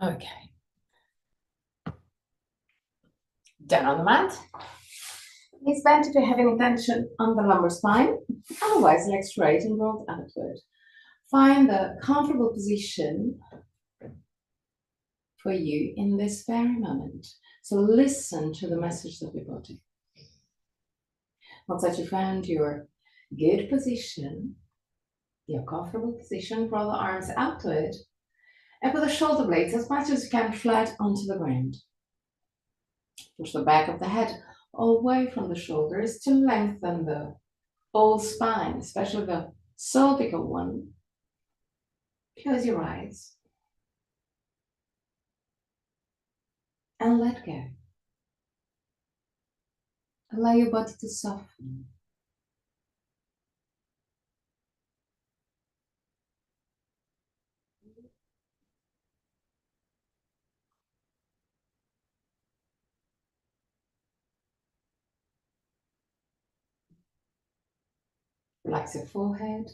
Okay. Down on the mat. Knees bent if you're having tension on the lumbar spine. Otherwise, legs straight and rolled outward. Find the comfortable position for you in this very moment. So listen to the message of your body. Once that you found your good position, your comfortable position, roll the arms outward and put the shoulder blades as much as you can flat onto the ground. Push the back of the head away from the shoulders to lengthen the whole spine, especially the cervical one. Close your eyes and let go. Allow your body to soften. Relax your forehead,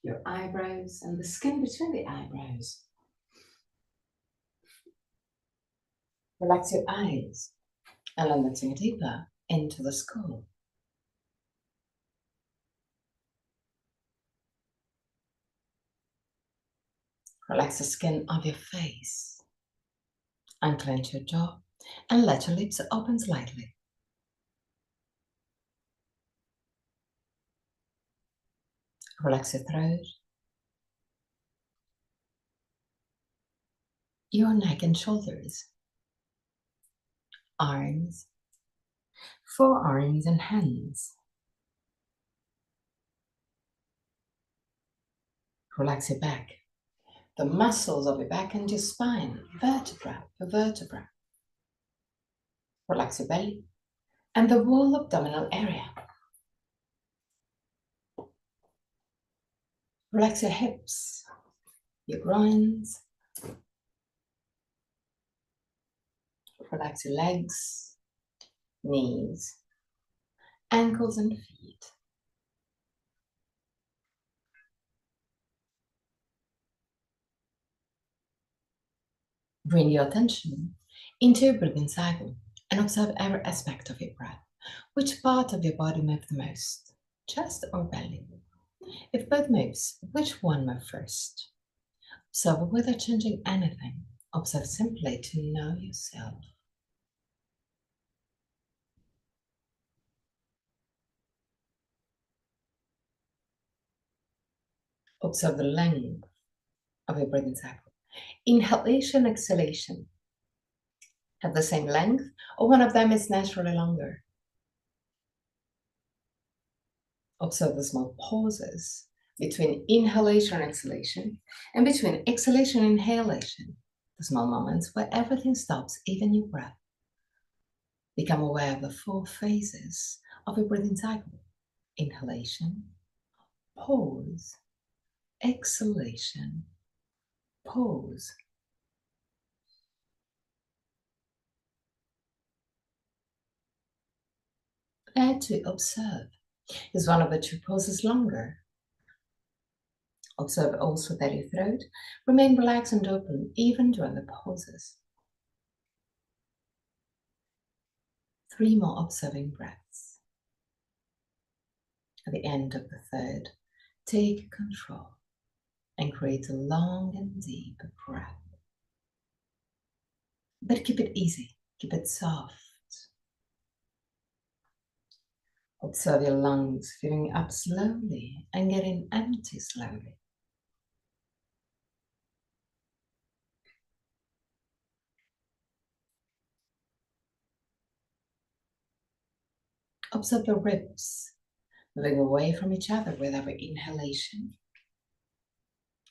your eyebrows, and the skin between the eyebrows. Relax your eyes and then letting deeper into the skull. Relax the skin of your face. Unclench your jaw and let your lips open slightly. Relax your throat, your neck and shoulders, arms, forearms and hands. Relax your back, the muscles of your back and your spine, vertebra per vertebra. Relax your belly and the whole abdominal area. Relax your hips, your groins. Relax your legs, knees, ankles and feet. Bring your attention into your breathing cycle and observe every aspect of your breath. Which part of your body moves the most, chest or belly? If both moves, which one moves first? Observe without changing anything. Observe simply to know yourself. Observe the length of your breathing cycle. Inhalation, exhalation have the same length, or one of them is naturally longer. Observe the small pauses between inhalation and exhalation, and between exhalation and inhalation, the small moments where everything stops, even your breath. Become aware of the 4 phases of your breathing cycle: inhalation, pause, exhalation, pause. Dare to observe. Is one of the 2 poses longer? Observe also that your throat remain relaxed and open even during the pauses. 3 more observing breaths. At the end of the 3rd, take control and create a long and deep breath. But keep it easy, keep it soft. Observe your lungs filling up slowly and getting empty slowly. Observe your ribs moving away from each other with every inhalation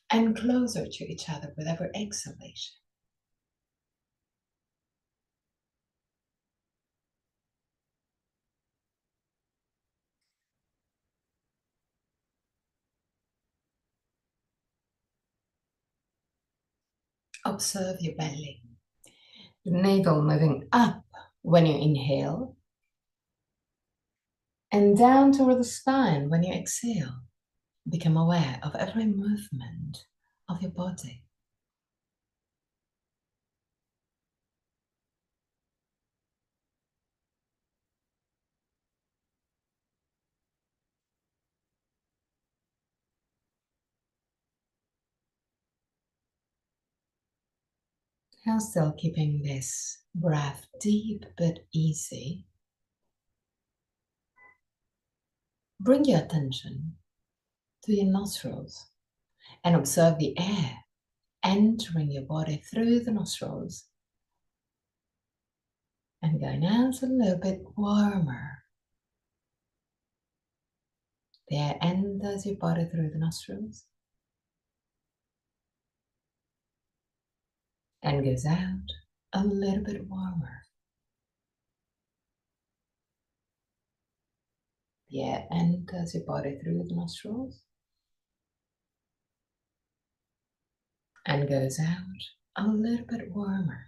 and closer to each other with every exhalation. Observe your belly, the navel moving up when you inhale and down toward the spine when you exhale. Become aware of every movement of your body. And still keeping this breath deep but easy. Bring your attention to your nostrils and observe the air entering your body through the nostrils and going out a little bit warmer. The air enters your body through the nostrils and goes out a little bit warmer. The air enters your body through the nostrils and goes out a little bit warmer.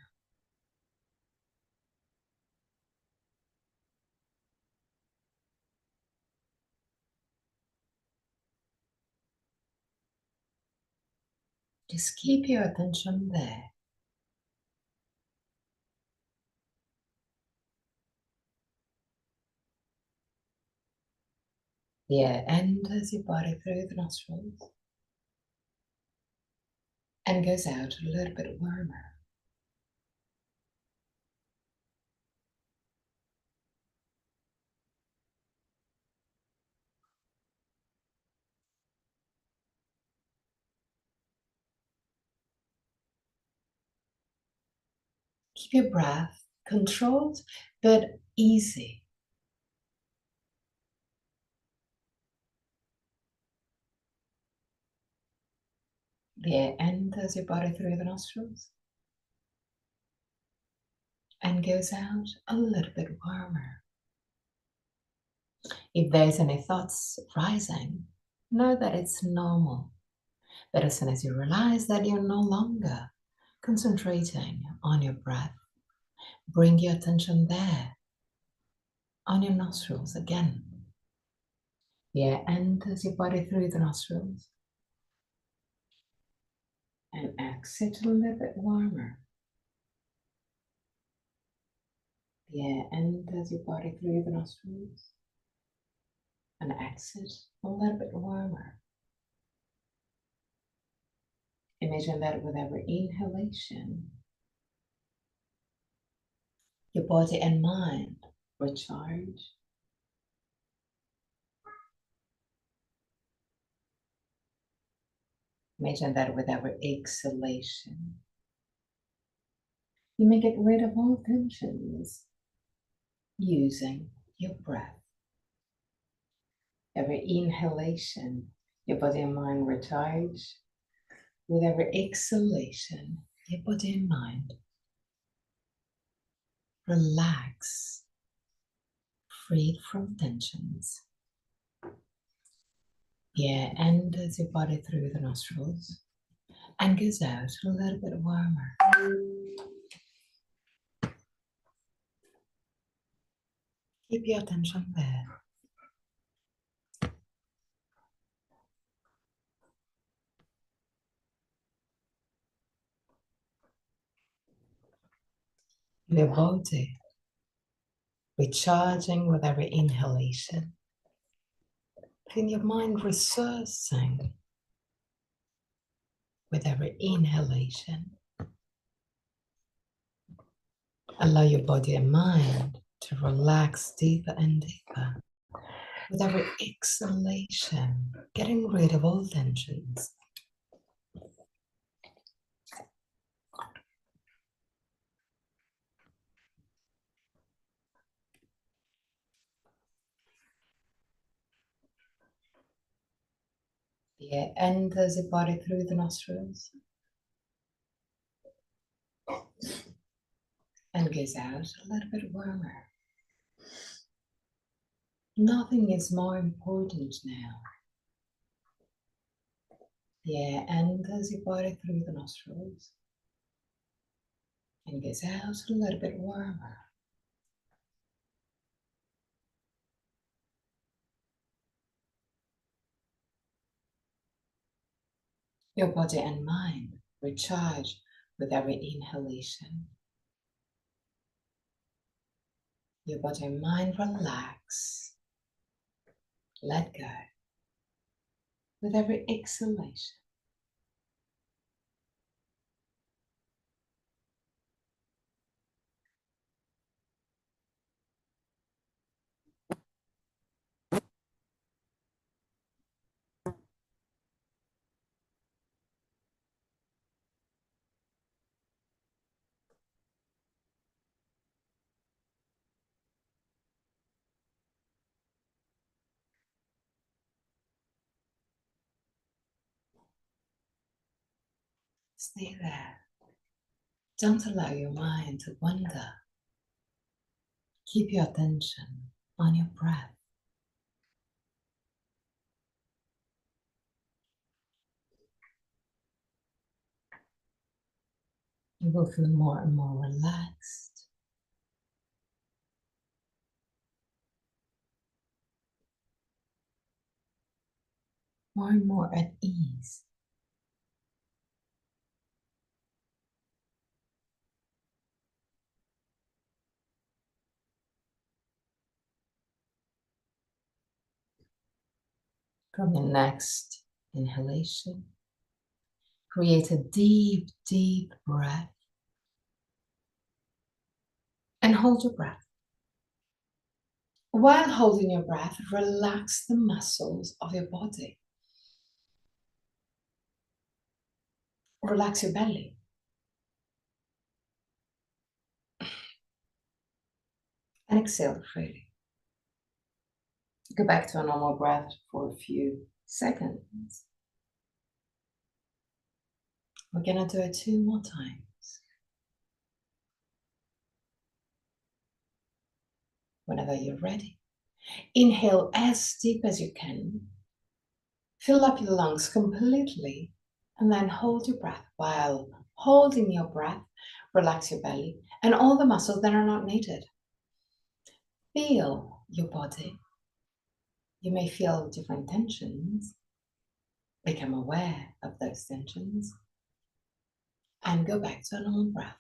Just keep your attention there. The air enters your body through the nostrils and goes out a little bit warmer. Keep your breath controlled but easy. The air enters your body through the nostrils and goes out a little bit warmer. If there's any thoughts rising, know that it's normal. But as soon as you realize that you're no longer concentrating on your breath, bring your attention there, on your nostrils again. The air enters your body through the nostrils and exit a little bit warmer. The air enters your body through the nostrils and exit a little bit warmer. Imagine that with every inhalation, your body and mind recharge. Imagine that with every exhalation, you may get rid of all tensions using your breath. Every inhalation, your body and mind recharge. With every exhalation, your body and mind relax, freed from tensions. The air enters your body through the nostrils and goes out a little bit warmer. Keep your attention there. Your body recharging with every inhalation. Feel your mind resourcing with every inhalation. Allow your body and mind to relax deeper and deeper. With every exhalation, getting rid of all tensions. The air enters the body through the nostrils and goes out a little bit warmer. Nothing is more important now. The air enters your body through the nostrils and goes out a little bit warmer. Your body and mind recharge with every inhalation. Your body and mind relax. Let go with every exhalation. Stay there. Don't allow your mind to wander. Keep your attention on your breath. You will feel more and more relaxed. More and more at ease. From your next inhalation, create a deep, deep breath and hold your breath. While holding your breath, relax the muscles of your body. Relax your belly. And exhale freely. Go back to a normal breath for a few seconds. We're gonna do it 2 more times. Whenever you're ready, inhale as deep as you can. Fill up your lungs completely and then hold your breath. While holding your breath, relax your belly and all the muscles that are not needed. Feel your body. You may feel different tensions. Become aware of those tensions and go back to a normal breath.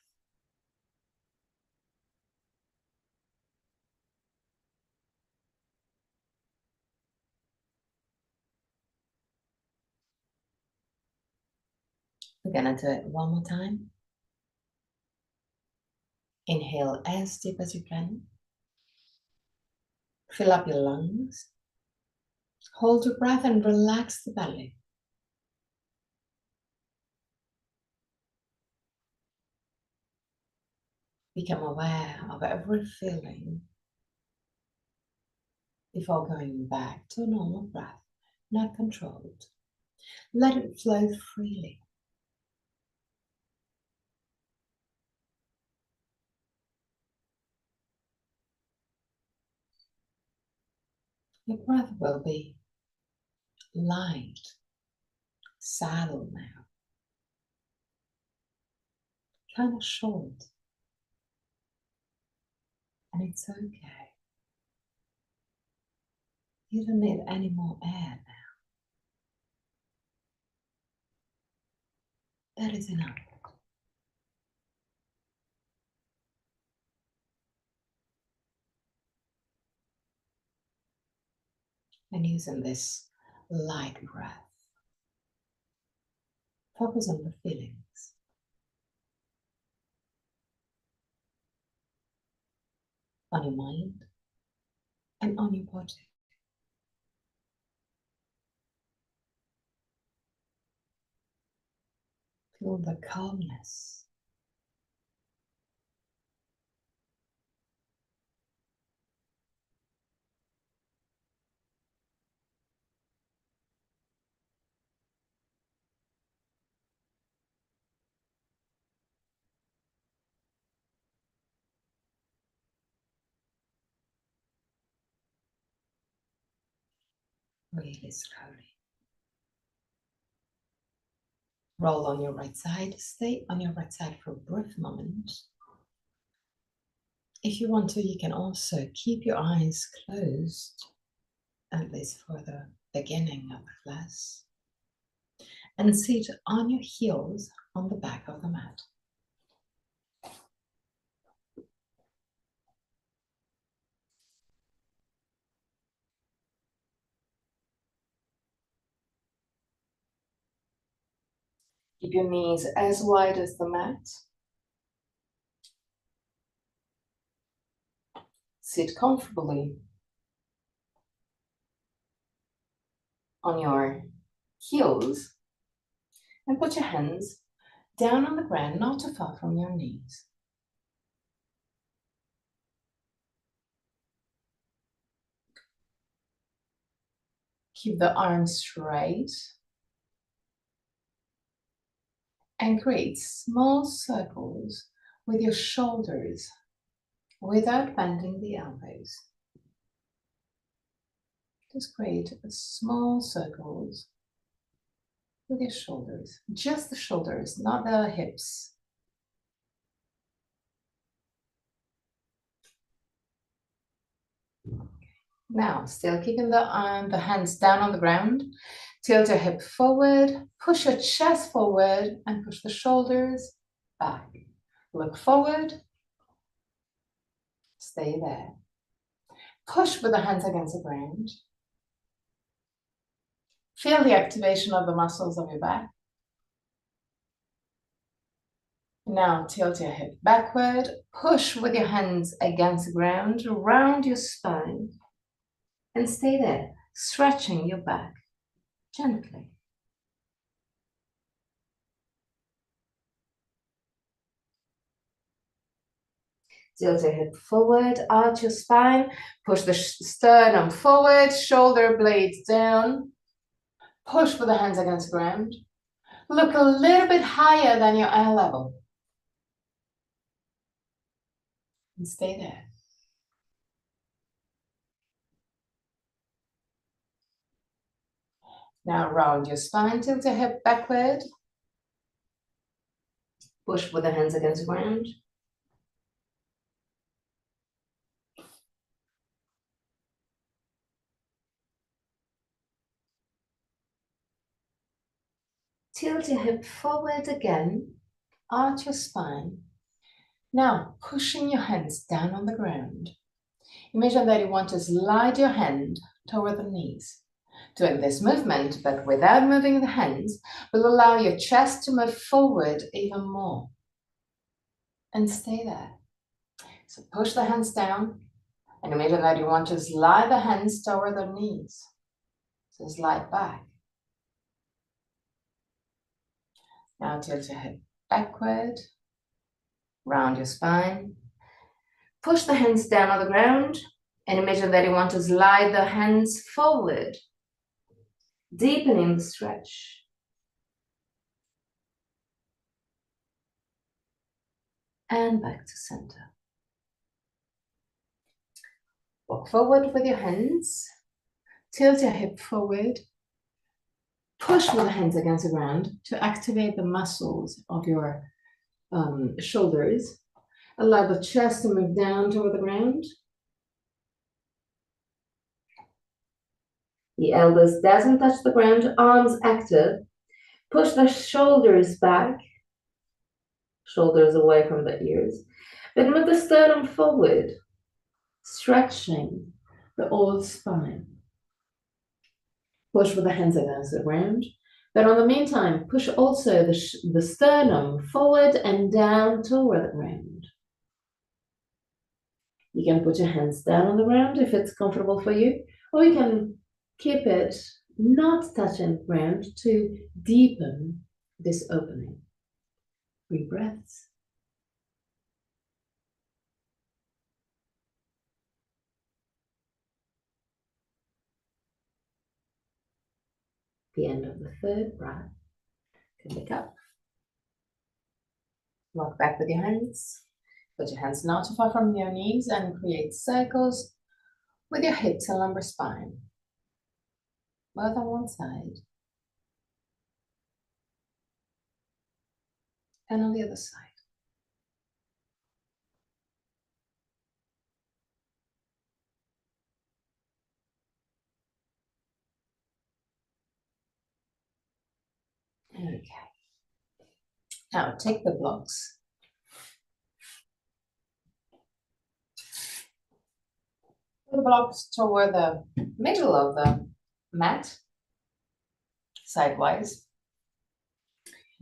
We're gonna do it one more time. Inhale as deep as you can. Fill up your lungs. Hold your breath and relax the belly. Become aware of every feeling before going back to a normal breath, not controlled. Let it flow freely. Your breath will be light, saddle now, kind of short, and it's okay. You don't need any more air now. That is enough. And using this light breath, focus on the feelings, on your mind, and on your body. Feel the calmness. Really slowly. Roll on your right side. Stay on your right side for a brief moment. If you want to, you can also keep your eyes closed, at least for the beginning of the class, and sit on your heels on the back of the mat. Keep your knees as wide as the mat. Sit comfortably on your heels and put your hands down on the ground, not too far from your knees. Keep the arms straight. And create small circles with your shoulders without bending the elbows. Just create small circles with your shoulders, just the shoulders, not the hips. Now, still keeping the hands down on the ground, tilt your hip forward, push your chest forward and push the shoulders back. Look forward, stay there. Push with the hands against the ground. Feel the activation of the muscles of your back. Now tilt your hip backward, push with your hands against the ground, round your spine, and stay there, stretching your back gently. Tilt your hip forward, arch your spine, push the sternum forward, shoulder blades down, push with the hands against the ground. Look a little bit higher than your eye level. And stay there. Now round your spine, tilt your hip backward. Push with the hands against the ground. Tilt your hip forward again, arch your spine. Now, pushing your hands down on the ground. Imagine that you want to slide your hand toward the knees. Doing this movement, but without moving the hands, will allow your chest to move forward even more. And stay there. So push the hands down, and imagine that you want to slide the hands toward the knees. So slide back. Now tilt your head backward, round your spine. Push the hands down on the ground and imagine that you want to slide the hands forward, deepening the stretch. And back to center. Walk forward with your hands, tilt your hip forward, push with the hands against the ground to activate the muscles of your shoulders. Allow the chest to move down toward the ground. The elbows doesn't touch the ground, arms active. Push the shoulders back, shoulders away from the ears. Then move the sternum forward, stretching the old spine. Push with the hands against the ground. But on the meantime, push also the sternum forward and down toward the ground. You can put your hands down on the ground if it's comfortable for you, or you can keep it not touching the ground to deepen this opening. 3 breaths. The end of the 3rd breath. Can pick up. Walk back with your hands. Put your hands not too far from your knees and create circles with your hips and lumbar spine. Both on one side. And on the other side. Okay. Now take the blocks. Put the blocks toward the middle of the mat, sidewise.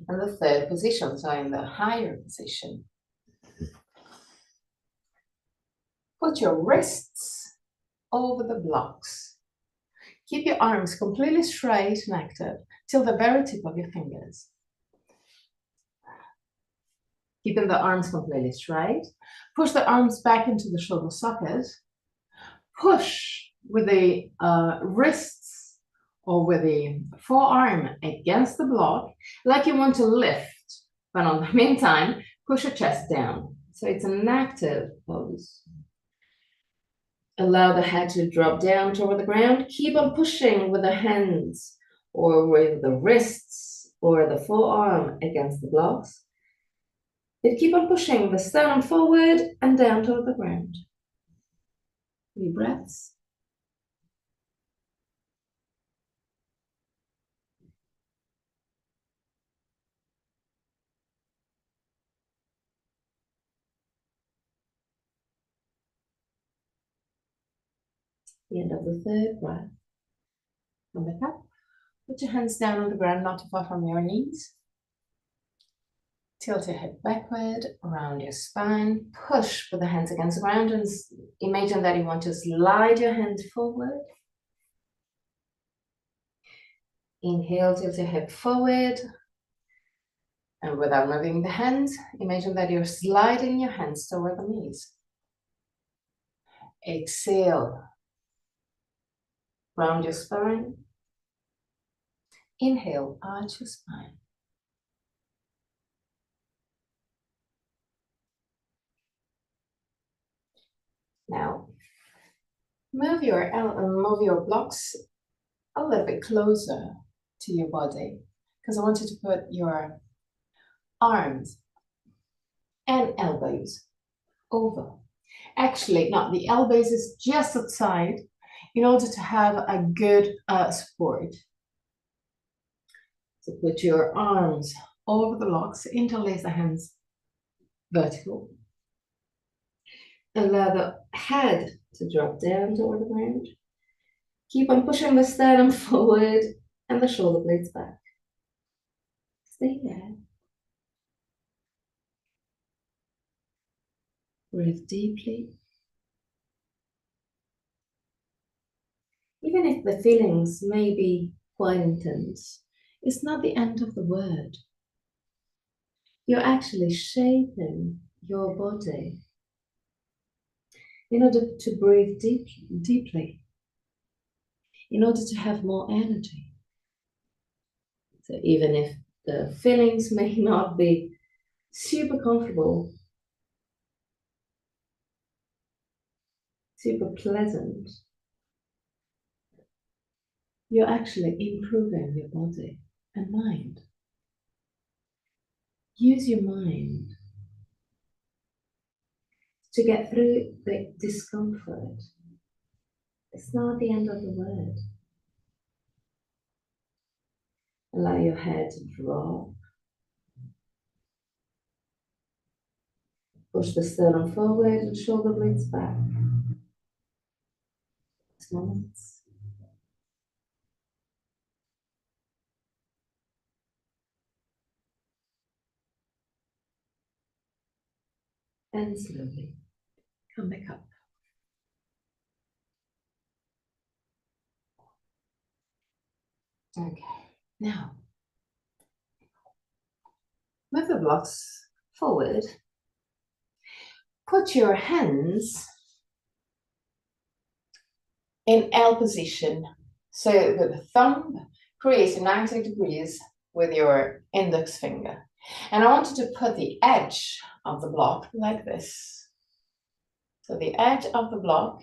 And the 3rd position, so in the higher position. Put your wrists over the blocks. Keep your arms completely straight and active till the very tip of your fingers. Keeping the arms completely straight. Push the arms back into the shoulder socket. Push with the wrists or with the forearm against the block, like you want to lift But in the meantime, push your chest down. So it's an active pose. Allow the head to drop down toward the ground. Keep on pushing with the hands or with the wrists or the forearm against the blocks. But keep on pushing the sternum forward and down toward the ground. 3 breaths. The end of the 3rd breath. Come back up. Put your hands down on the ground, not too far from your knees. Tilt your head backward, around your spine. Push with the hands against the ground and imagine that you want to slide your hands forward. Inhale, tilt your head forward. And without moving the hands, imagine that you're sliding your hands toward the knees. Exhale. Round your spine. Inhale, arch your spine. Now, move your blocks a little bit closer to your body, because I want you to put your arms and elbows over. Actually, no, the elbows is just outside in order to have a good support. So put your arms over the blocks, interlace the hands vertical. Allow the head to drop down toward the ground. Keep on pushing the sternum forward and the shoulder blades back. Stay there. Breathe deeply. Even if the feelings may be quite intense, it's not the end of the word. You're actually shaping your body in order to breathe deeply, in order to have more energy. So even if the feelings may not be super comfortable, super pleasant, you're actually improving your body and mind. Use your mind to get through the discomfort. It's not the end of the word. Allow your head to drop. Push the sternum forward and shoulder blades back. Moments. And slowly come back up. Okay, now move the blocks forward. Put your hands in L position. So that the thumb creates 90 degrees with your index finger. And I want you to put the edge of the block like this. So the edge of the block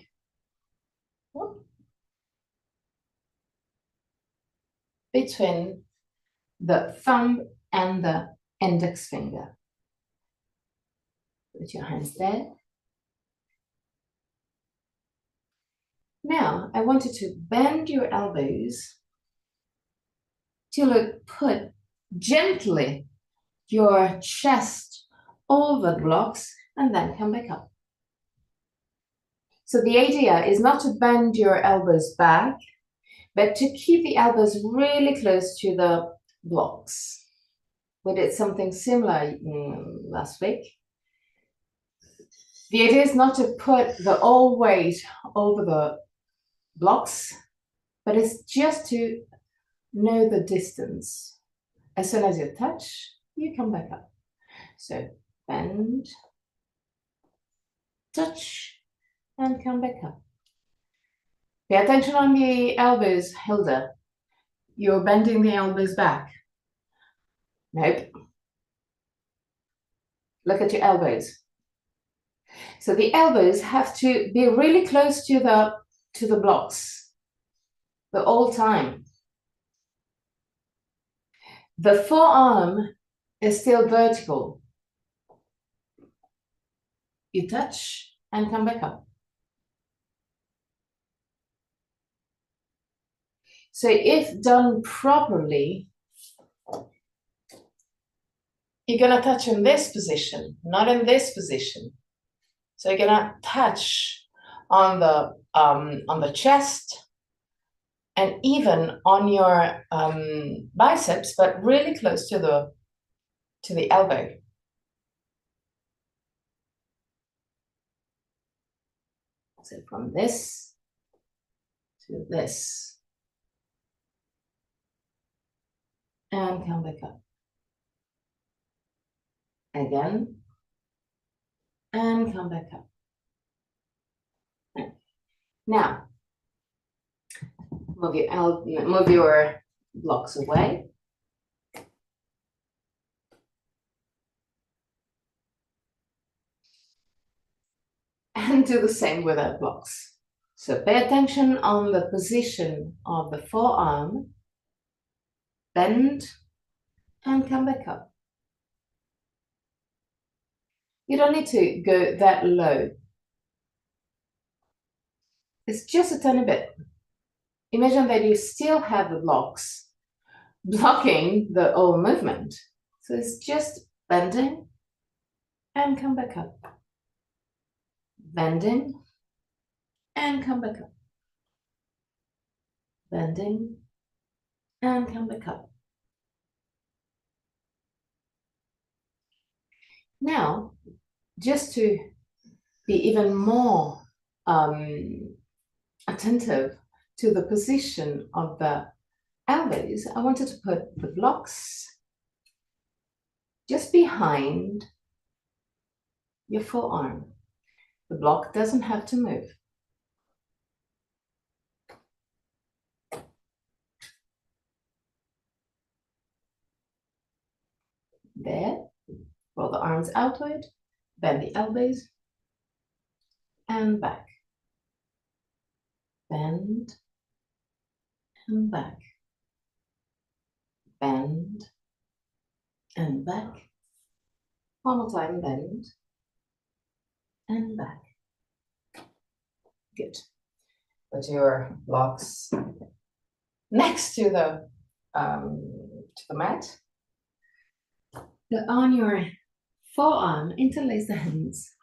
between the thumb and the index finger. Put your hands there. Now, I want you to bend your elbows to put gently your chest over the blocks and then come back up. So the idea is not to bend your elbows back, but to keep the elbows really close to the blocks. We did something similar last week. The idea is not to put the all weight over the blocks, but it's just to know the distance. As soon as you touch, you come back up. So bend, touch, and come back up. Pay attention on the elbows, Hilda. You're bending the elbows back. Nope. Look at your elbows. So the elbows have to be really close to the blocks the whole time. The forearm is still vertical. You touch and come back up. So if done properly, you're gonna touch in this position, not in this position. So you're gonna touch on the chest and even on your biceps, but really close to the elbow. So from this to this. And come back up. Again. And come back up. Now, move your blocks away. And do the same with our blocks. So pay attention on the position of the forearm. Bend and come back up. You don't need to go that low. It's just a tiny bit. Imagine that you still have the blocks blocking the whole movement. So it's just bending and come back up. Bending and come back up. Bending and come back up. Now, just to be even more attentive to the position of the elbows, I wanted to put the blocks just behind your forearm. The block doesn't have to move. There, roll the arms outward, bend the elbows, and back. Bend, and back. Bend, and back. One more time, bend, and back. Good. Put your blocks next to the mat. On your forearm, interlace the hands.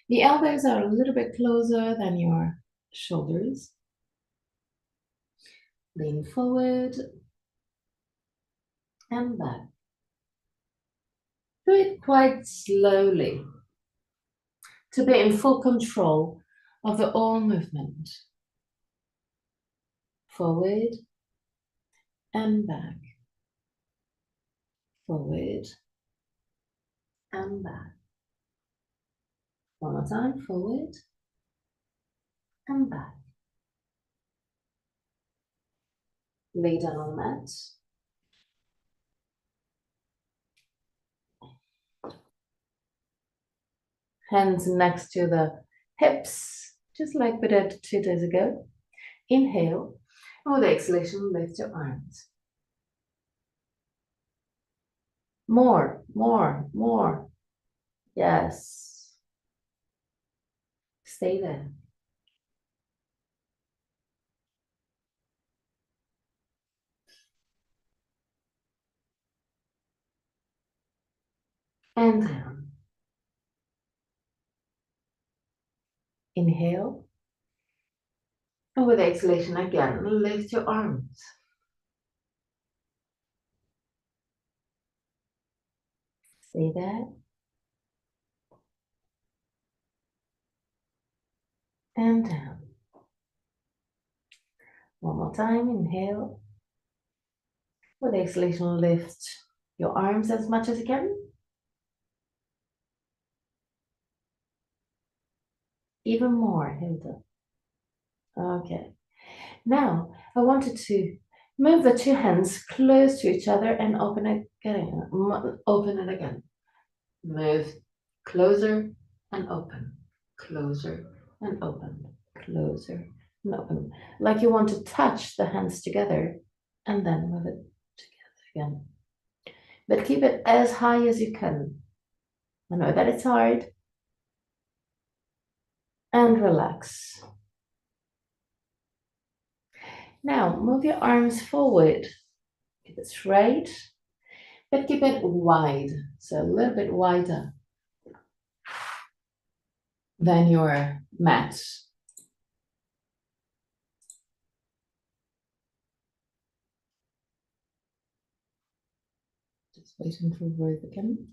The elbows are a little bit closer than your shoulders. Lean forward and back. Do it quite slowly to be in full control of the whole movement. Forward and back. Forward and back. One more time, forward and back. Lay down on the mat. Hands next to the hips, just like we did 2 days ago. Inhale, and with exhalation, lift your arms. More, more, more. Yes. Stay there. And down. Inhale. And with exhalation again, lift your arms. Stay there. And down. One more time, inhale. With exhalation, lift your arms as much as you can. Even more, Hilda. Okay. Now, I wanted to move the 2 hands close to each other and open it again. Open it again. Move closer and open, closer and open, closer and open. Like you want to touch the hands together and then move it together again. But keep it as high as you can. I know that it's hard. And relax. Now move your arms forward. Keep it straight, but keep it wide. So a little bit wider than your mat. Just waiting for breath again.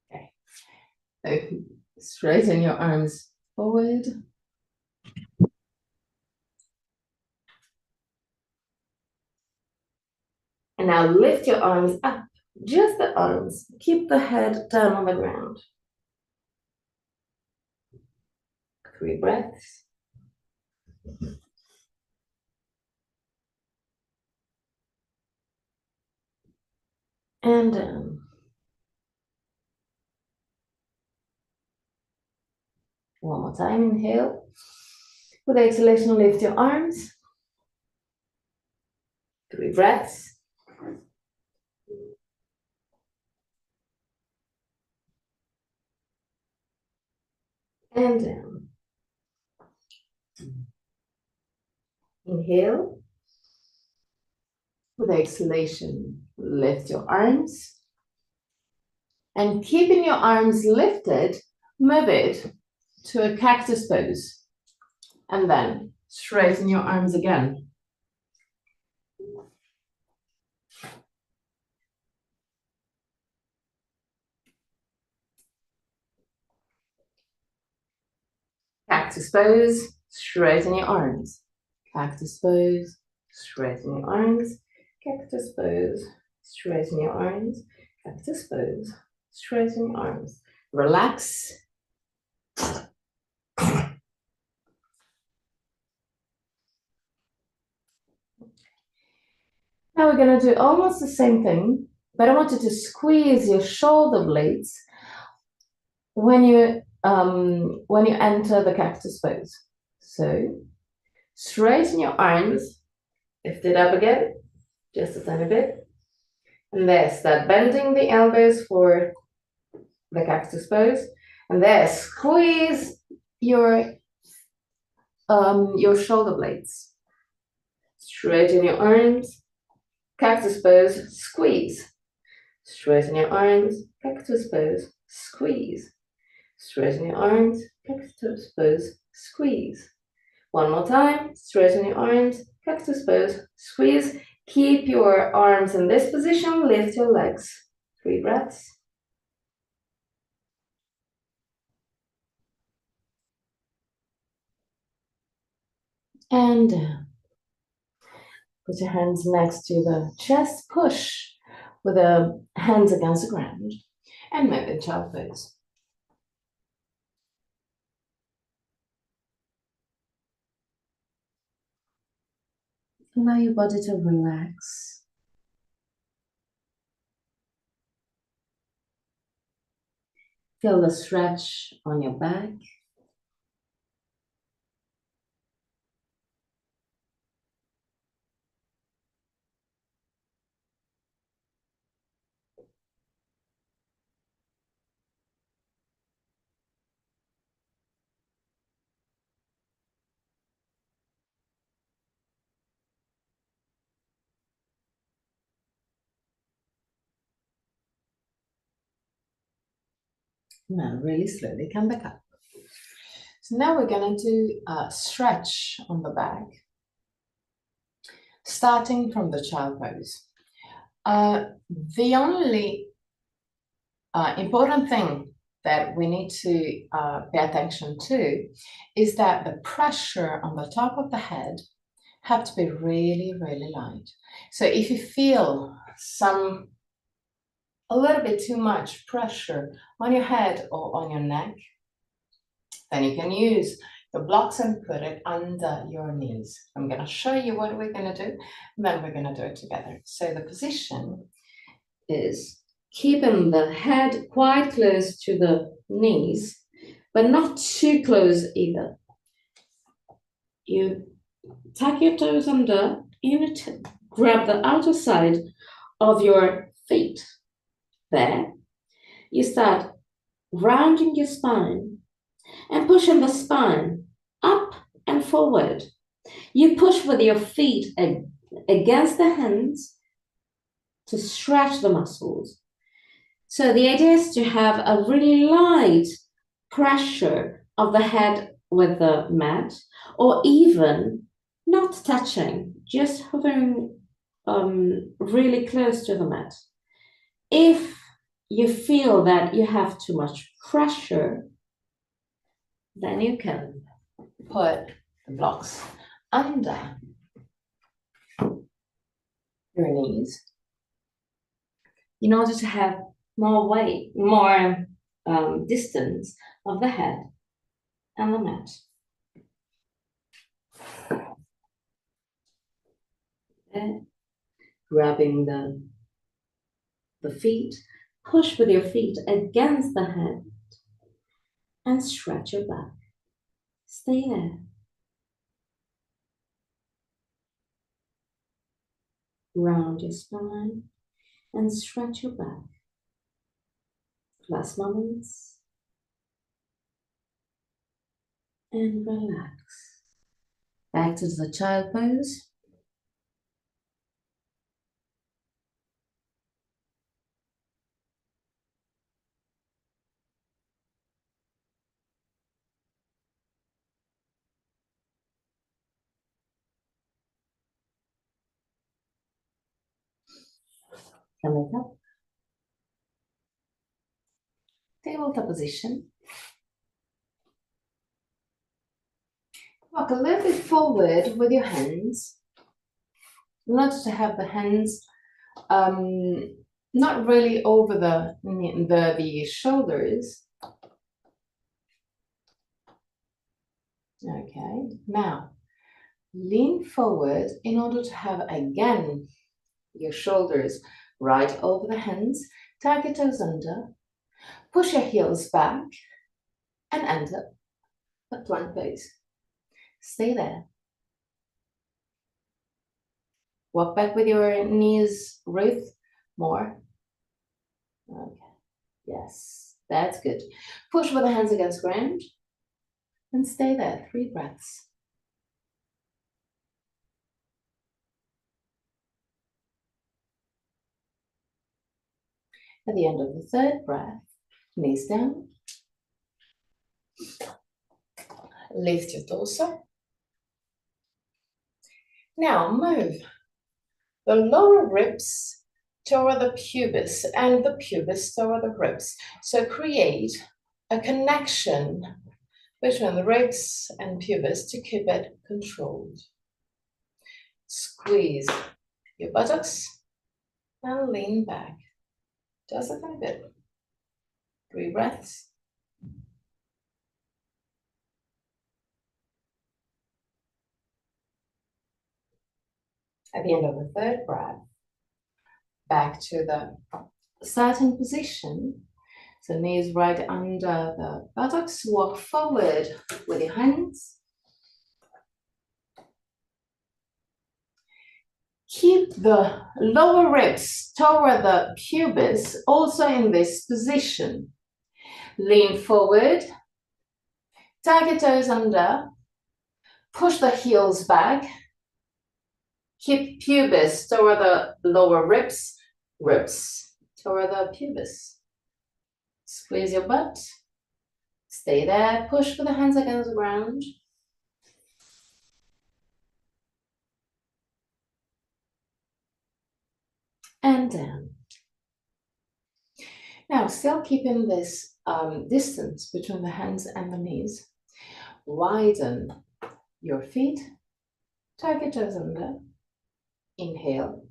Okay. So straighten your arms forward. And now lift your arms up, just the arms. Keep the head down on the ground. 3 breaths. And down. One more time, inhale. With exhalation, lift your arms. 3 breaths. And down. Inhale. With exhalation, lift your arms. And keeping your arms lifted, move it to a cactus pose. And then straighten your arms again. Cactus pose, straighten your arms. Cactus pose, straighten your arms. Cactus pose, straighten your arms. Cactus pose, straighten your arms. Relax. Now we're going to do almost the same thing, but I want you to squeeze your shoulder blades when you enter the cactus pose. So straighten your arms, lift it up again, just a tiny bit. And there's that, bending the elbows for the cactus pose. And there, squeeze your shoulder blades. Straighten your arms, cactus pose, squeeze. Straighten your arms, cactus pose, squeeze. Straighten your arms, cactus pose, squeeze. One more time, straighten your arms, cactus pose, squeeze. Keep your arms in this position, lift your legs. 3 breaths. And down. Put your hands next to the chest, push with the hands against the ground, and move in child pose. Allow your body to relax. Feel the stretch on your back. Now really slowly come back up. So now we're going to do a stretch on the back, starting from the child pose. The only important thing that we need to pay attention to is that the pressure on the top of the head have to be really, really light. So if you feel a little bit too much pressure on your head or on your neck, then you can use the blocks and put it under your knees. I'm going to show you what we're going to do, and then we're going to do it together. So the position is keeping the head quite close to the knees, but not too close either. You tuck your toes under, grab the outer side of your feet. There, you start rounding your spine and pushing the spine up and forward. You push with your feet against the hands to stretch the muscles. So the idea is to have a really light pressure of the head with the mat, or even not touching, just hovering really close to the mat. If you feel that you have too much pressure, then you can put the blocks under your knees in order to have more weight, more distance of the head and the mat. And grabbing the feet, push with your feet against the head and stretch your back. Stay there. Round your spine and stretch your back. Last moments. And relax. Back to the child pose. Coming up. Tabletop position. Walk a little bit forward with your hands. Not to have the hands not really over the shoulders. Okay, now lean forward in order to have again your shoulders right over the hands. Tuck your toes under, push your heels back and enter a plank pose. Stay there. Walk back with your knees width more. Okay, yes, that's good. Push with the hands against ground and stay there, 3 breaths. At the end of the 3rd breath, knees down. Lift your torso. Now move the lower ribs toward the pubis and the pubis toward the ribs. So create a connection between the ribs and pubis to keep it controlled. Squeeze your buttocks and lean back. Just a tiny bit. 3 breaths. At the end of the 3rd breath, back to the starting position. So knees right under the buttocks. Walk forward with your hands. Keep the lower ribs toward the pubis, also in this position. Lean forward, tuck your toes under, push the heels back, keep pubis toward the lower ribs, toward the pubis. Squeeze your butt, stay there, push with the hands against the ground. And down. Now, still keeping this distance between the hands and the knees, widen your feet, tuck your toes under, inhale.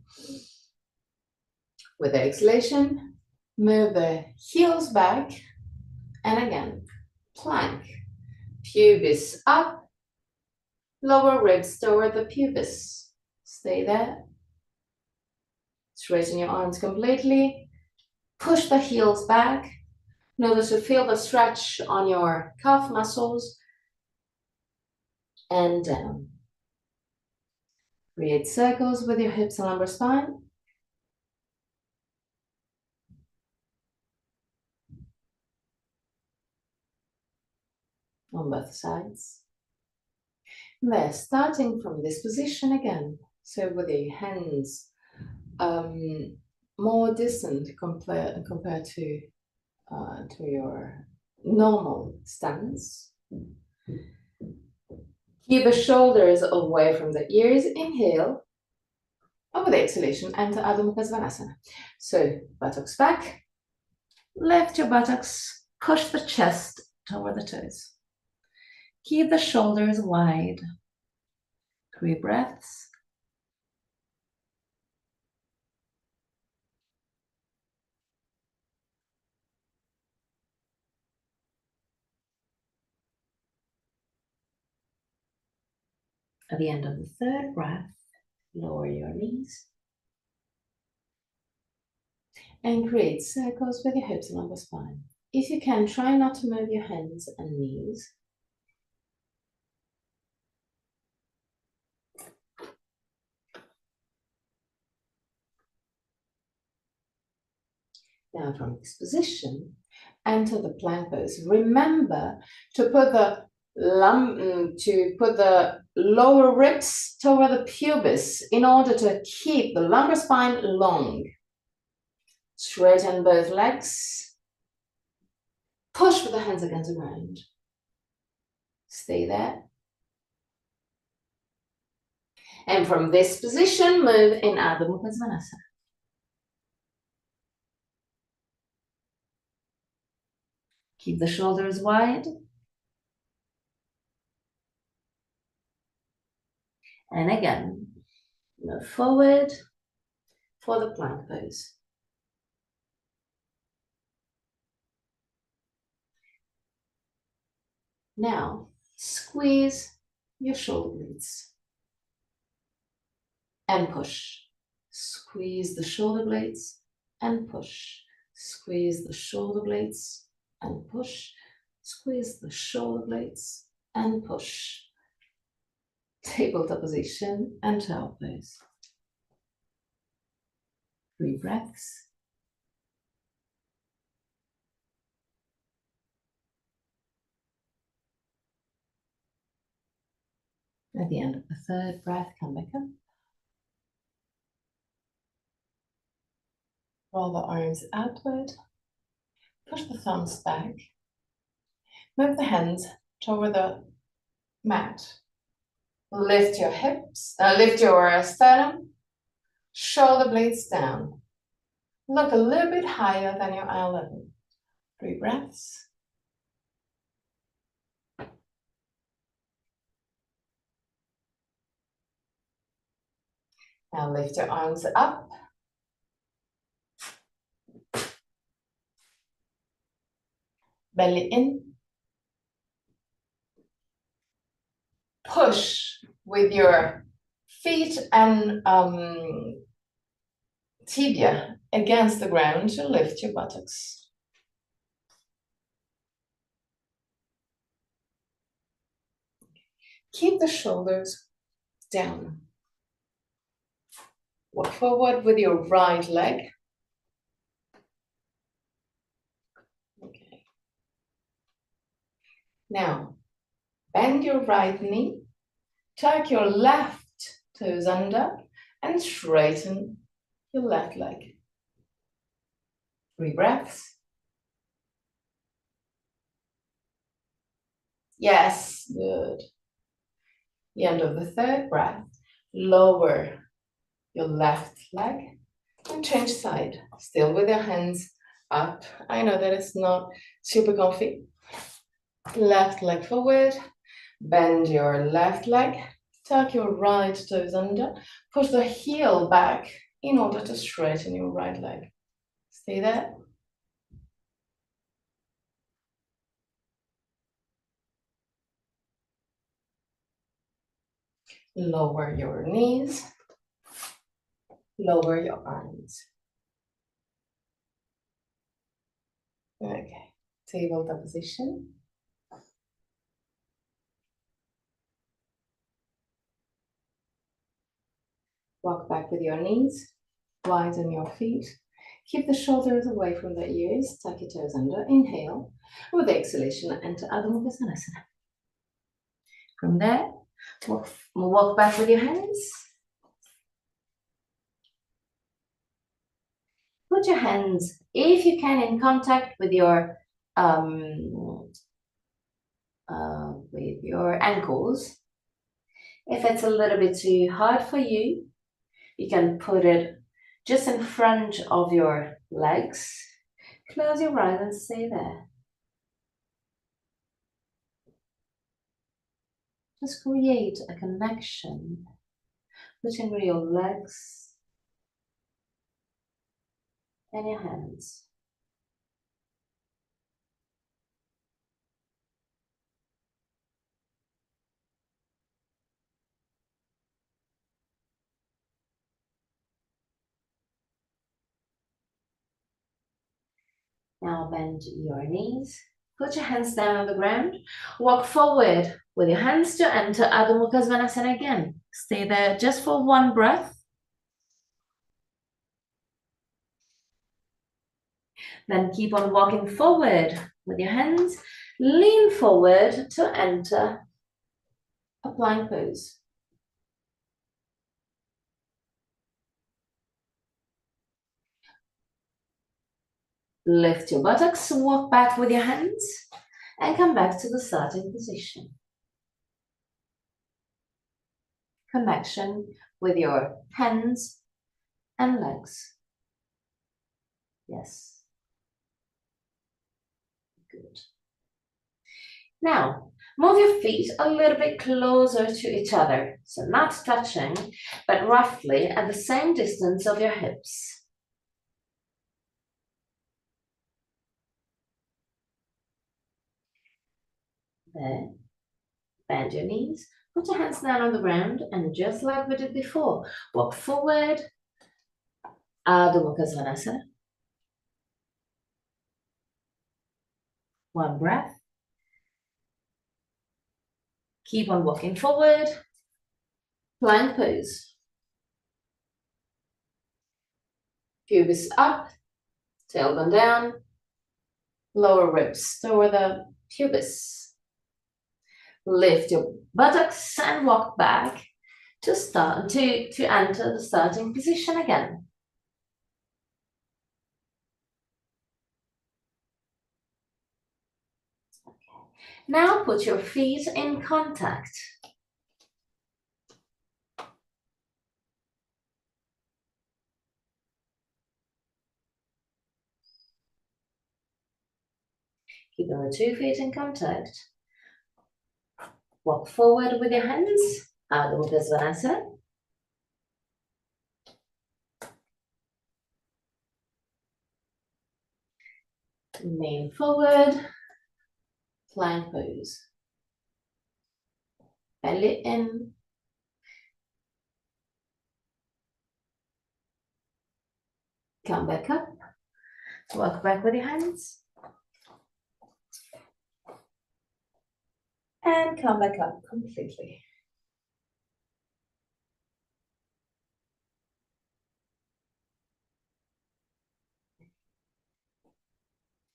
With the exhalation, move the heels back, and again, plank. Pubis up, lower ribs toward the pubis. Stay there. Straighten your arms completely. Push the heels back. Notice you feel the stretch on your calf muscles. And down. Create circles with your hips and lumbar spine. On both sides. There, starting from this position again. So with your hands more distant compared to your normal stance. Keep the shoulders away from the ears. Inhale. And with exhalation, enter Adho Mukha Svanasana. So buttocks back. Lift your buttocks. Push the chest toward the toes. Keep the shoulders wide. 3 breaths. At the end of the 3rd breath, lower your knees. And create circles with your hips and lumbar spine. If you can, try not to move your hands and knees. Now from this position, enter the plank pose. Remember to put the lower ribs toward the pubis in order to keep the lumbar spine long. Straighten both legs. Push with the hands against the ground. Stay there. And from this position, move in Adho Mukha Svanasana. Keep the shoulders wide. And again, move forward for the plank pose. Now, squeeze your shoulder blades and push. Squeeze the shoulder blades and push. Squeeze the shoulder blades and push. Squeeze the shoulder blades and push. Tabletop position and child pose. 3 breaths. At the end of the 3rd breath, come back up. Roll the arms outward. Push the thumbs back. Move the hands toward the mat. Lift your hips, lift your sternum, shoulder blades down. Look a little bit higher than your eye level. 3 breaths. Now lift your arms up. Belly in. Push with your feet and tibia against the ground to lift your buttocks. Keep the shoulders down. Walk forward with your right leg. Okay. Now, bend your right knee, tuck your left toes under, and straighten your left leg. 3 breaths. Yes, good. The end of the 3rd breath, lower your left leg and change side. Still with your hands up. I know that it's not super comfy. Left leg forward, bend your left leg, tuck your right toes under, push the heel back in order to straighten your right leg. Stay there. Lower your knees. Lower your arms. Okay, tabletop position. Walk back with your knees, widen your feet. Keep the shoulders away from the ears, tuck your toes under, inhale. With the exhalation, enter Adho Mukha Svanasana. From there, walk back with your hands. Put your hands, if you can, in contact with your ankles. If it's a little bit too hard for you, you can put it just in front of your legs. Close your eyes and stay there. Just create a connection between your legs and your hands. Now bend your knees. Put your hands down on the ground. Walk forward with your hands to enter Adho Mukha Svanasana again. Stay there just for one breath. Then keep on walking forward with your hands. Lean forward to enter a plank pose. Lift your buttocks, walk back with your hands, and come back to the starting position. Connection with your hands and legs. Yes. Good. Now, move your feet a little bit closer to each other. So not touching, but roughly at the same distance of your hips. There. Bend your knees. Put your hands down on the ground, and just like we did before, walk forward. Adho Mukha Svanasana. One breath. Keep on walking forward. Plank pose. Pubis up, tailbone down, lower ribs toward the pubis. Lift your buttocks and walk back to enter the starting position again. Okay. Now put your feet in contact. Keep the 2 feet in contact. Walk forward with your hands. Adho Mukha Svanasana. Lean forward. Plank pose. Belly in. Come back up. Walk back with your hands. And come back up completely.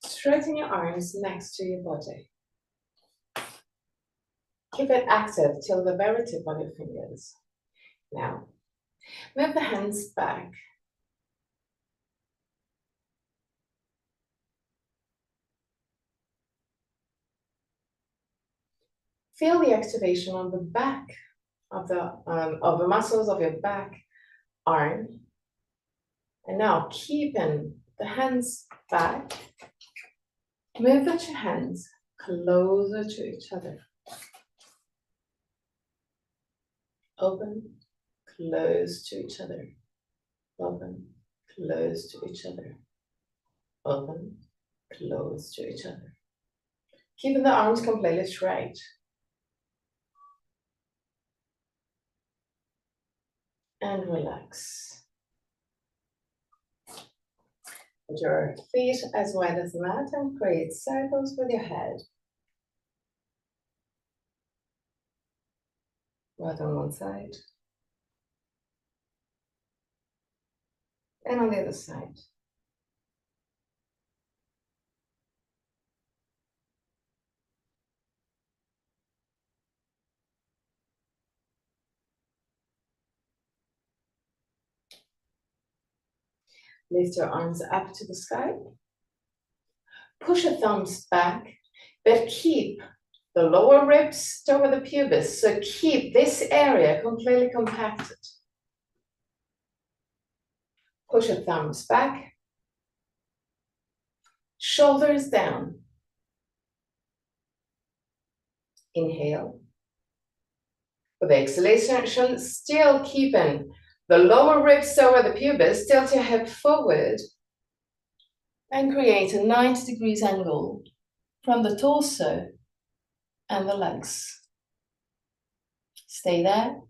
Straighten your arms next to your body. Keep it active till the very tip of your fingers. Now, move the hands back. Feel the activation on the back of the muscles of your back arm. And now, keeping the hands back, move your hands closer to each other. Open, close to each other. Open, close to each other. Open, close to each other. Keeping the arms completely straight. and relax. Put your feet as wide as the mat and create circles with your head. Right on one side. And on the other side. Lift your arms up to the sky. Push your thumbs back, but keep the lower ribs over the pubis. So keep this area completely compacted. Push your thumbs back. Shoulders down. Inhale. With exhalation, still keeping the lower ribs over the pubis, tilt your head forward and create a 90 degrees angle from the torso and the legs. Stay there.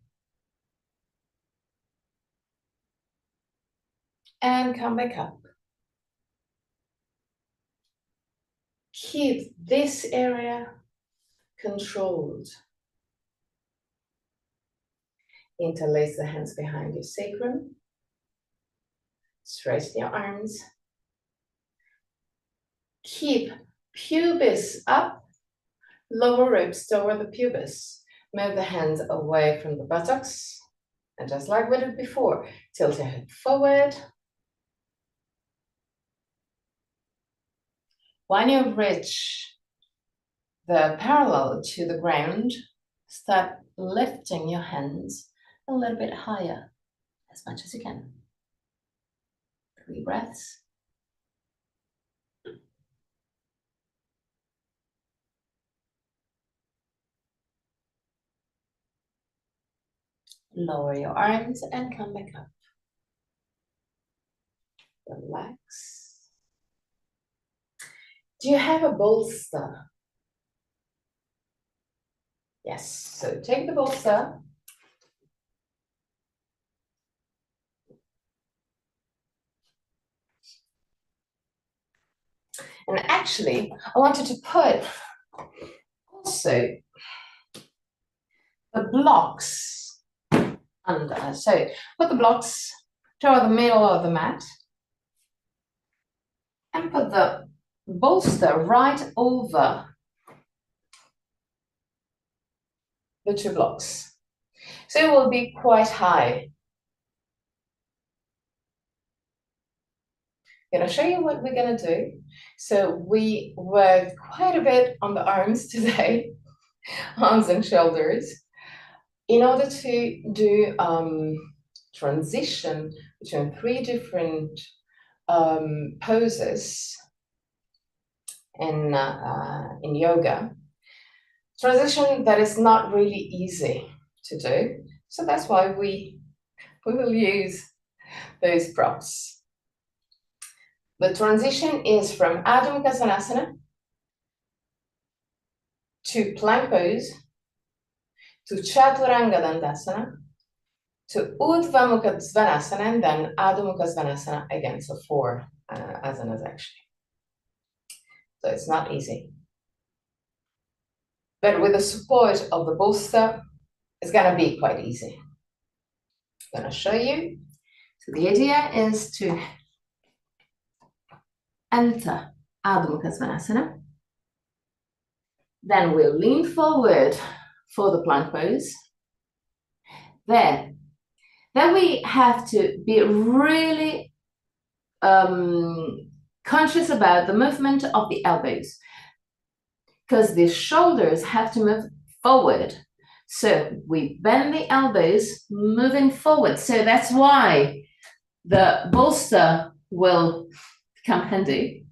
And come back up. Keep this area controlled. Interlace the hands behind your sacrum. Straighten your arms. Keep pubis up, lower ribs toward the pubis. Move the hands away from the buttocks. And just like we did before, tilt your head forward. When you reach the parallel to the ground, start lifting your hands a little bit higher, as much as you can. 3 breaths. Lower your arms and come back up. Relax. Do you have a bolster? Yes, so take the bolster. And actually, I wanted to put also the blocks under. So put the blocks toward the middle of the mat and put the bolster right over the 2 blocks. So it will be quite high. I'm going to show you what we're going to do. So we worked quite a bit on the arms today, arms and shoulders, in order to do transition between 3 different poses in yoga. Transition that is not really easy to do. So that's why we will use those props. The transition is from Adho Mukha Svanasana to plank pose, to Chaturanga Dandasana, to Urdhva Mukha Svanasana, and then Adho Mukha Svanasana again. So 4 asanas actually. So it's not easy. But with the support of the bolster, it's gonna be quite easy. I'm gonna show you. So the idea is to enter Adho Mukha Svanasana. Then we'll lean forward for the plank pose. Then we have to be really conscious about the movement of the elbows, because the shoulders have to move forward. So we bend the elbows moving forward. So that's why the bolster will come handy,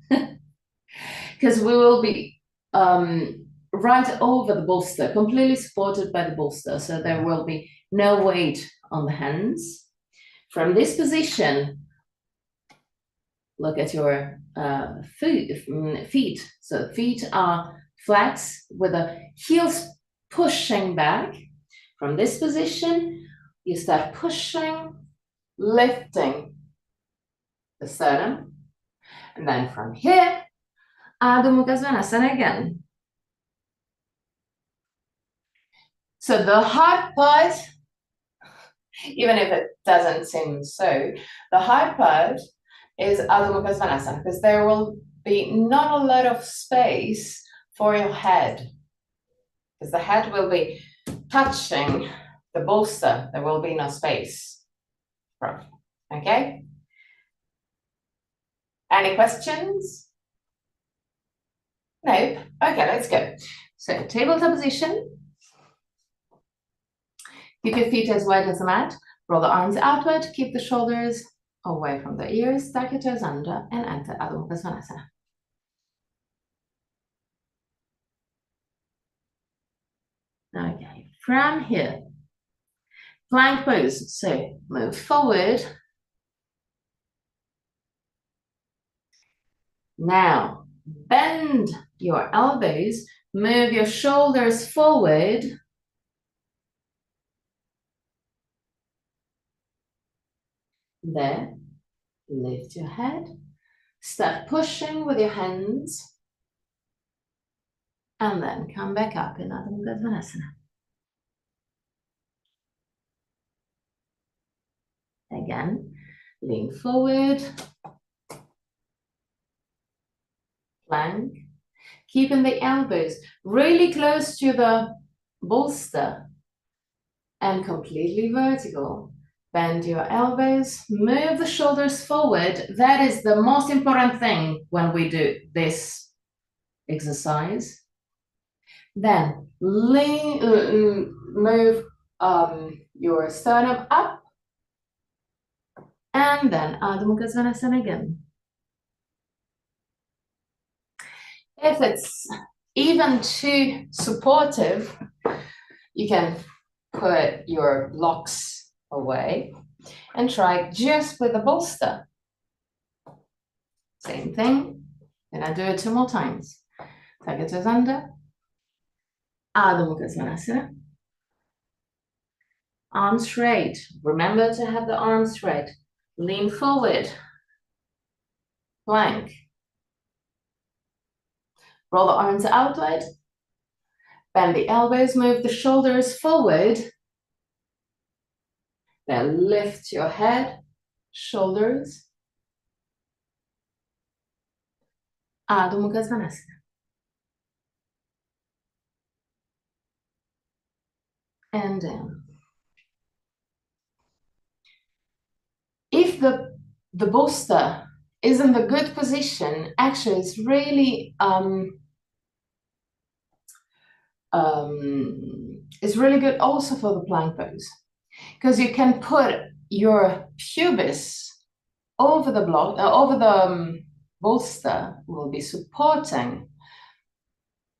because we will be right over the bolster, completely supported by the bolster. So there will be no weight on the hands. From this position, look at your feet. So feet are flat with the heels pushing back. From this position, you start pushing, lifting the sternum. And then from here, Adho Mukha Svanasana again. So the hard part, even if it doesn't seem so, the hard part is Adho Mukha Svanasana, because there will be not a lot of space for your head, because the head will be touching the bolster. There will be no space. Okay? Any questions? Nope. Okay, let's go. So tabletop position. Keep your feet as wide as the mat. Roll the arms outward. Keep the shoulders away from the ears. Stack your toes under and enter Adho Mukha Svanasana. Okay, from here, plank pose. So move forward. Now, bend your elbows. Move your shoulders forward. There, lift your head. Start pushing with your hands. And then come back up in Adho Mukha Svanasana. Again, lean forward. Plank. Keeping the elbows really close to the bolster and completely vertical. Bend your elbows, move the shoulders forward. That is the most important thing when we do this exercise. Then move your sternum up, and then Adho Mukha Svanasana again. If it's even too supportive, you can put your blocks away and try just with the bolster. Same thing. Then I do it 2 more times. Tuck your toes under. Adho Mukha Svanasana. Arms straight. Remember to have the arms straight. Lean forward. Plank. Roll the arms outward. Bend the elbows, move the shoulders forward. Then lift your head, shoulders. Adho Mukha Svanasana. And down. If the bolster is in the good position, actually it's really good also for the plank pose, because you can put your pubis over the block, over the bolster, will be supporting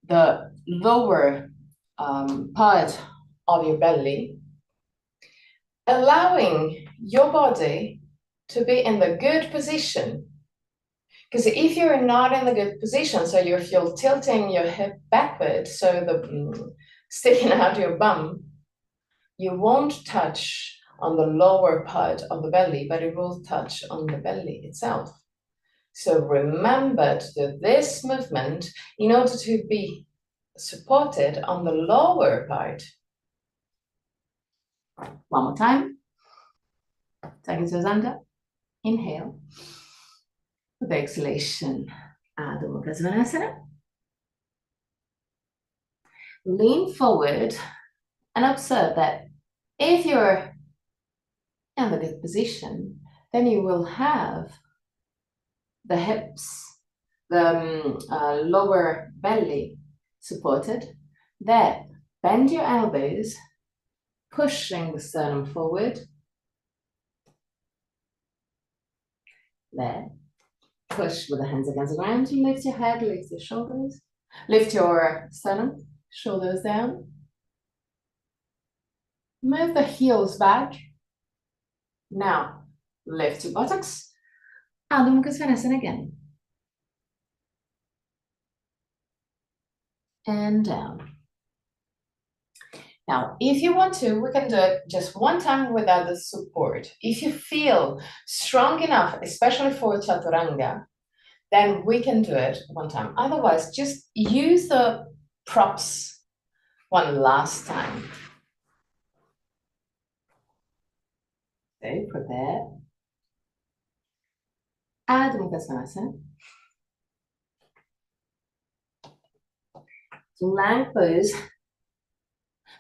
the lower part of your belly, allowing your body to be in the good position. Because if you're not in the good position, so you feel tilting your hip backward, so the sticking out your bum, you won't touch on the lower part of the belly, but it will touch on the belly itself. So remember to do this movement in order to be supported on the lower part. One more time. Tuck your toes under. Inhale. With exhalation, Adho Mukha Svanasana. Lean forward and observe that if you're in the good position, then you will have the hips, the lower belly supported. There, bend your elbows, pushing the sternum forward. There. Push with the hands against the ground. Lift your head, lift your shoulders. Lift your sternum, shoulders down. Move the heels back. Now, lift your buttocks. Adho Mukha Svanasana again. And down. Now, if you want to, we can do it just one time without the support. If you feel strong enough, especially for Chaturanga, then we can do it one time. Otherwise, just use the props one last time. Okay, prepare. Adho Mukha Svanasana. Plank pose.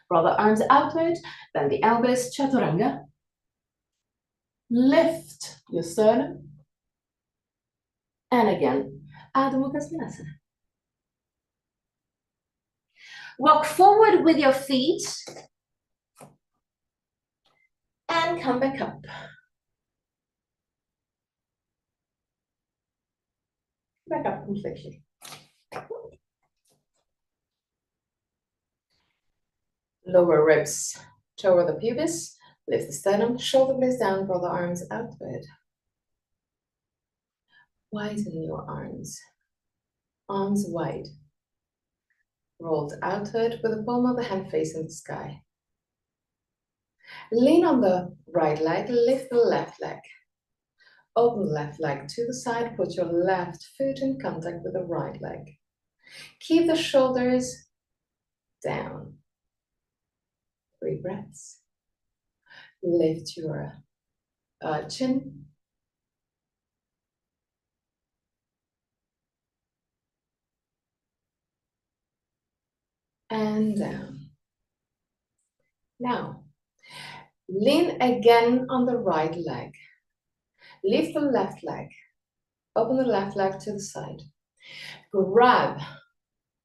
Roll the arms outward, bend the elbows, Chaturanga. Lift your sternum. And again, Adho Mukha Svanasana. Walk forward with your feet and come back up. Back up completely. Lower ribs toward the pubis. Lift the sternum, shoulder blades down, draw the arms outward. Widen your arms. Arms wide. Rolled outward with the palm of the hand facing the sky. Lean on the right leg, lift the left leg. Open the left leg to the side, put your left foot in contact with the right leg. Keep the shoulders down. 3 breaths. Lift your chin. And down. Now, lean again on the right leg. Lift the left leg. Open the left leg to the side. Grab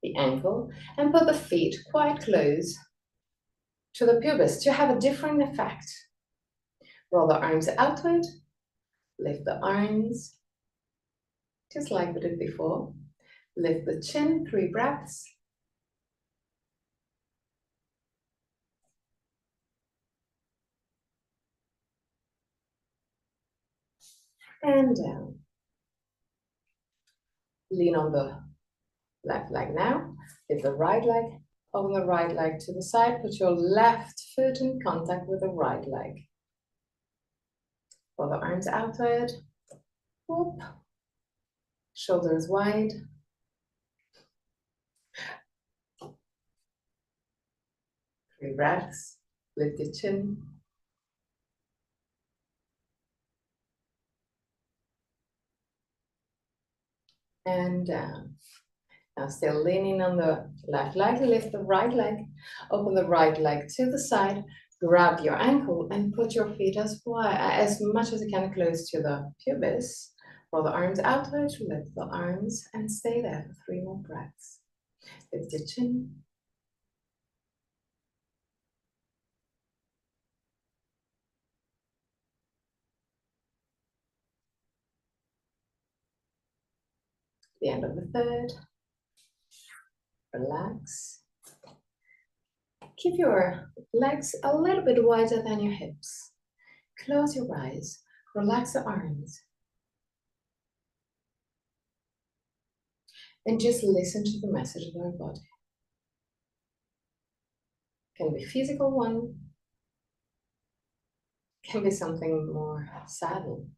the ankle and put the feet quite close to the pubis to have a different effect. Roll the arms outward. Lift the arms, just like we did before. Lift the chin, 3 breaths. And down. Lean on the left leg now. Lift the right leg. Open the right leg to the side. Put your left foot in contact with the right leg. Roll the arms outward. Whoop. Shoulders wide. Three breaths. Lift the chin. And down. Now still leaning on the left leg, lift the right leg, open the right leg to the side, grab your ankle and put your feet as wide, as much as you can close to the pubis. Roll the arms outward, lift the arms and stay there for 3 more breaths. Lift your chin. The end of the third. Relax. Keep your legs a little bit wider than your hips. Close your eyes. Relax the arms. And just listen to the message of our body. Can be physical one, can be something more subtle.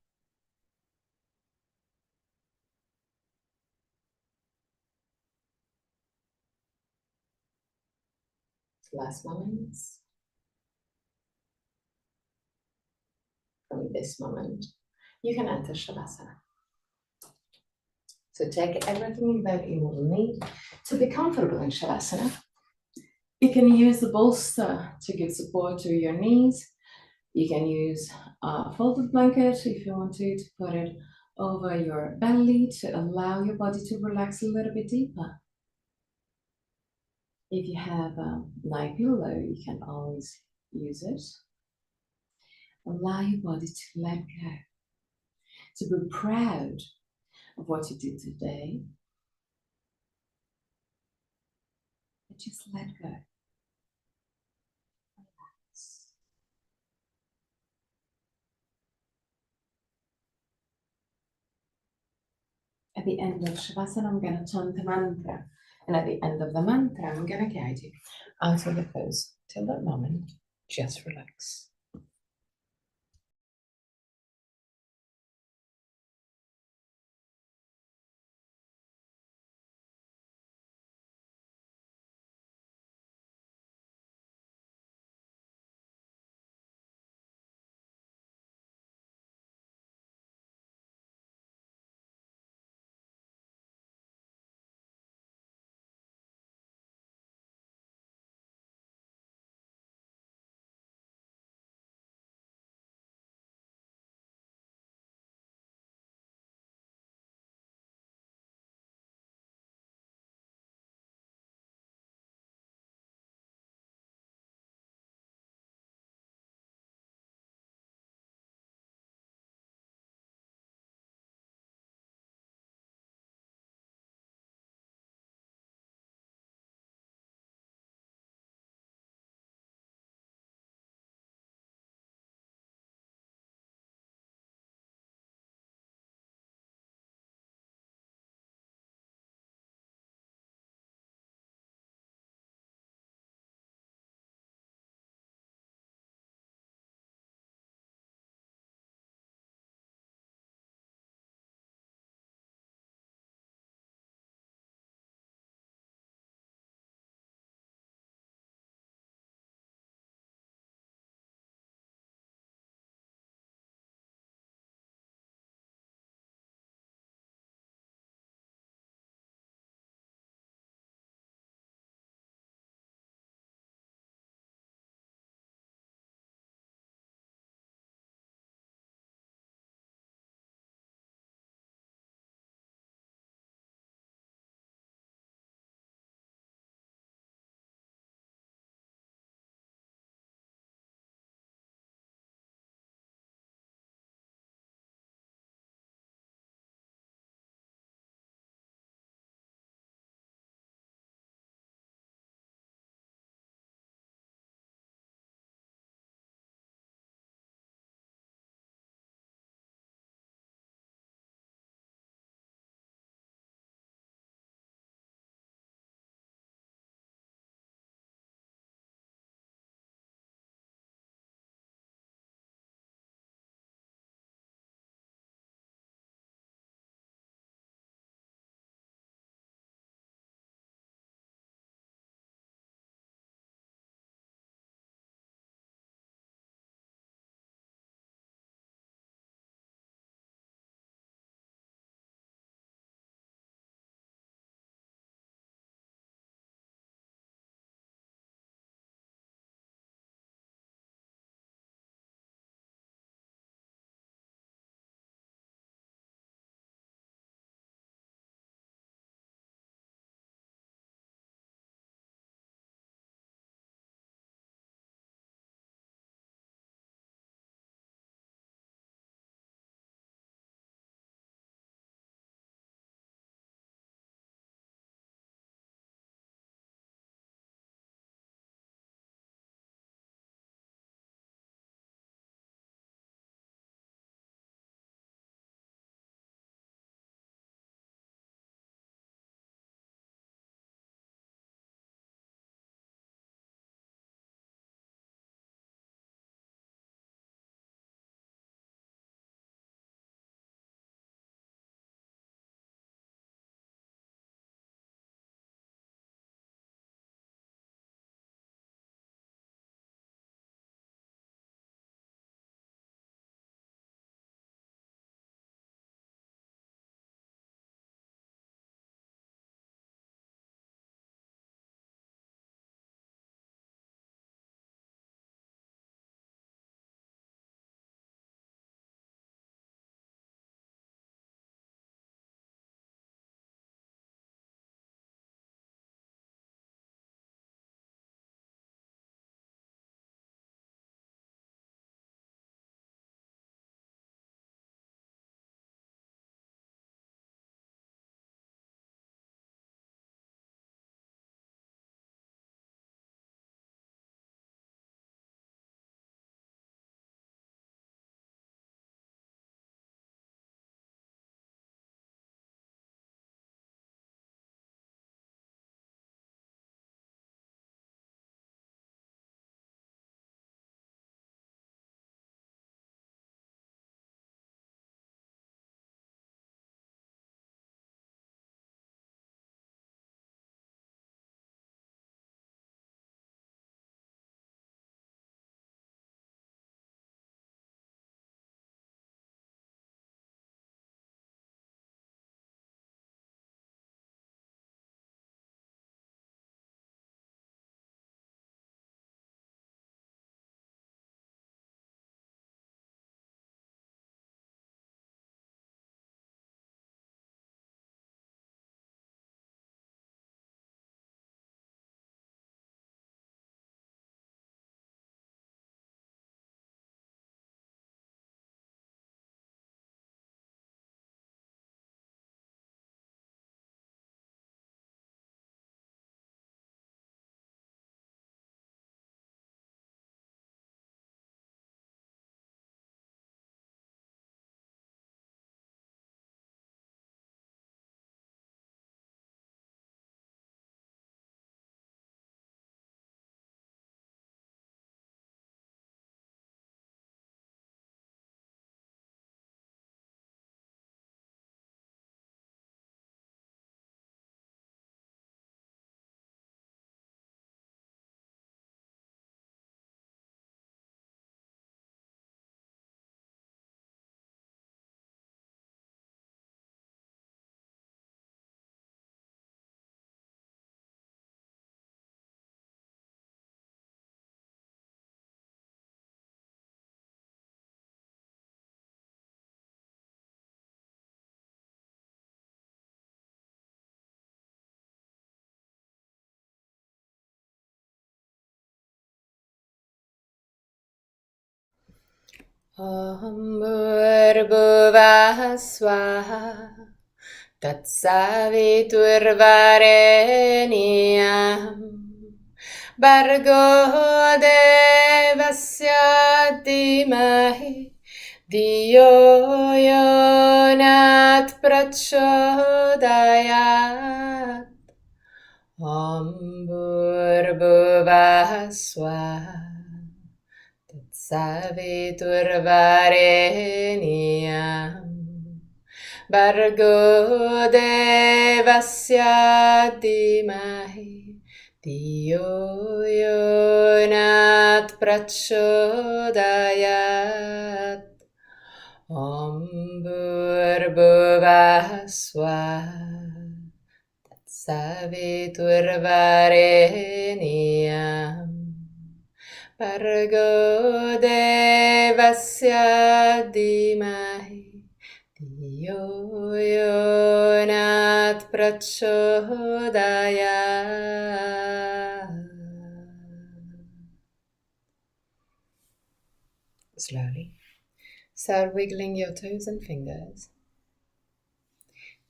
Last moments. From this moment, you can enter Shavasana. So take everything that you will need to be comfortable in Shavasana. You can use the bolster to give support to your knees. You can use a folded blanket if you want to put it over your belly to allow your body to relax a little bit deeper. If you have a night pillow, you can always use it. Allow your body to let go, to be proud of what you did today. But just let go. Relax. At the end of Shavasana, I'm going to chant the mantra. And at the end of the mantra, I'm going to guide you out of the pose. Till that moment, just relax. Om Bhurrbhuvah Swaha Tatsaviturvarenyam Bhargo Devasya Dhimahi Dhiyo Yonat Prachodayat Om Bhurrbhuvah Swaha Saviturvarenyam Bhargo Devasya Dhimahi Dhiyo Yonat Prachodayat Om Bhurrbhuvah Swaha Saviturvarenyam Bhargo Devasya Dhimahi Dhiyo Yonat Prachodayat. Slowly, start wiggling your toes and fingers.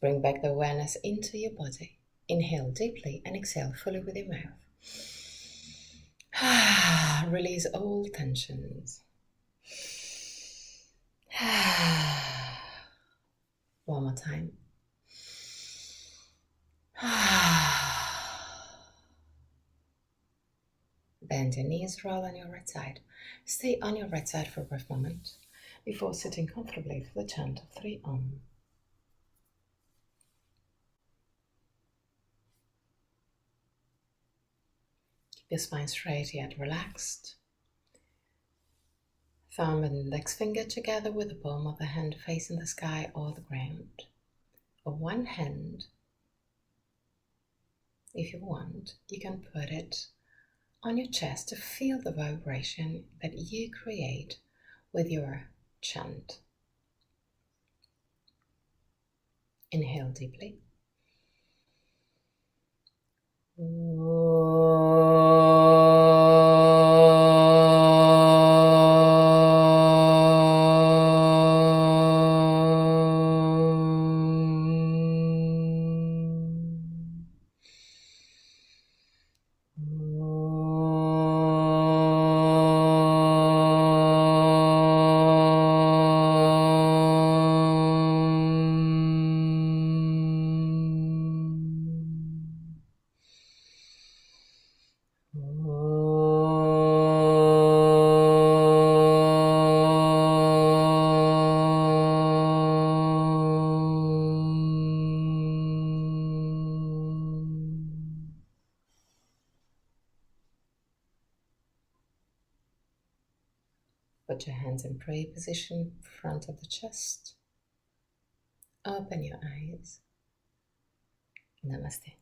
Bring back the awareness into your body. Inhale deeply and exhale fully with your mouth. Release all tensions. One more time. Bend your knees, roll on your right side. Stay on your right side for a brief moment before sitting comfortably for the chant of 3 Om. Keep your spine straight yet relaxed. Thumb and index finger together with the palm of the hand facing the sky or the ground. Or one hand, if you want, you can put it on your chest to feel the vibration that you create with your chant. Inhale deeply. Put your hands in prayer position, front of the chest. Open your eyes. Namaste.